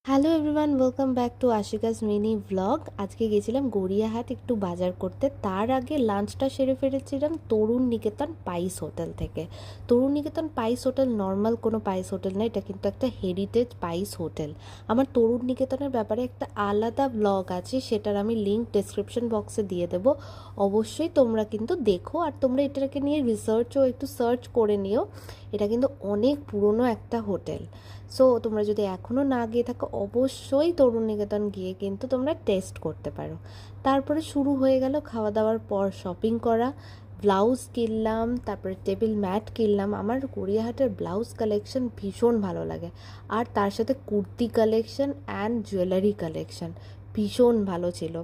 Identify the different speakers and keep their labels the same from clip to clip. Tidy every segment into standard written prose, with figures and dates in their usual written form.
Speaker 1: Hello everyone, welcome back to Ashika's mini vlog. আজকে গেছিলাম গড়িয়াহাট একটু বাজার করতে। তার আগে লাঞ্চটা সেরে ফেলেছিলাম তরুণ নিকেতন পাইস হোটেল থেকে। তরুণ নিকেতন পাইস হোটেল নর্মাল কোনো পাইস হোটেল না, এটা কিন্তু একটা হেরিটেজ পাইস হোটেল। আমার তরুণ নিকেতনের ব্যাপারে একটা আলাদা ব্লগ আছে, সেটার আমি লিঙ্ক ডেসক্রিপশন বক্সে দিয়ে দেবো। অবশ্যই তোমরা কিন্তু দেখো, আর তোমরা এটাকে নিয়ে রিসার্চও একটু সার্চ করে নিও। এটা কিন্তু অনেক পুরনো একটা হোটেল। সো তোমরা যদি এখনও না গিয়ে থাকো, অবশ্যই তরুণ নিকেতন গিয়ে কিন্তু তোমরা টেস্ট করতে পারো। তারপরে শুরু হয়ে গেল খাওয়া দাওয়ার পর শপিং করা। ব্লাউজ কিনলাম, তারপরে টেবিল ম্যাট কিনলাম। আমার গড়িয়াহাটের ব্লাউজ কালেকশন ভীষণ ভালো লাগে, আর তার সাথে kurti collection and jewellery collection ভীষণ ভালো ছিল।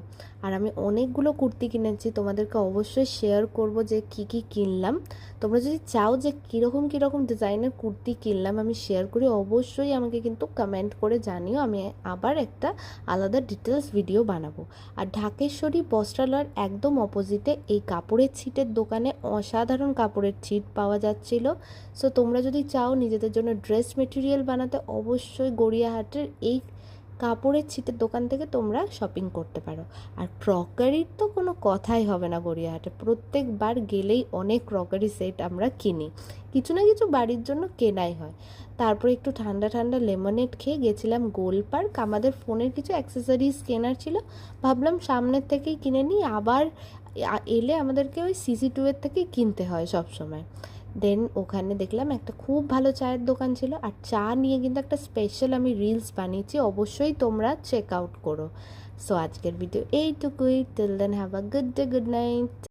Speaker 1: আর আমি অনেকগুলো কুর্তি কিনেছি, তোমাদেরকে অবশ্যই শেয়ার করব যে কি কি কিনলাম। তোমরা যদি চাও যে কীরকম কীরকম ডিজাইনের কুর্তি কিনলাম আমি শেয়ার করি, অবশ্যই আমাকে কিন্তু কমেন্ট করে জানিও, আমি আবার একটা আলাদা ডিটেলস ভিডিও বানাবো। আর ঢাকেশ্বরী বস্ত্রালয়ের একদম অপোজিটে এই কাপড়ের ছিটের দোকানে অসাধারণ কাপড়ের ছিট পাওয়া যাচ্ছিল। সো তোমরা যদি চাও নিজেদের জন্য ড্রেস মেটেরিয়াল বানাতে, অবশ্যই গড়িয়াহাটের এই কাপড়ের ছিটের দোকান থেকে তোমরা শপিং করতে পারো। আর ক্রকারির তো কোনো কথাই হবে না, গড়িয়াহাটে প্রত্যেকবার গেলেই অনেক ক্রকারি সেট আমরা কিনি, কিছু না কিছু বাড়ির জন্য কেনাই হয়। তারপরে একটু ঠান্ডা ঠান্ডা লেমনেড খেয়ে গেছিলাম গোল পার্ক। আমাদের ফোনের কিছু অ্যাক্সেসরিজ কেনার ছিল, ভাবলাম সামনের থেকেই কিনে নিই, আবার এলে আমাদেরকে ওই CC2 এর থেকেই কিনতে হয় সব সময়। দেন ওখানে দেখলাম একটা খুব ভালো চায়ের দোকান ছিল, আর চা নিয়ে কিন্তু একটা স্পেশাল আমি রিলস বানিয়েছি, অবশ্যই তোমরা চেক আউট করো। সো আজকের ভিডিও এইটুকুই। Till then have a good day, good night.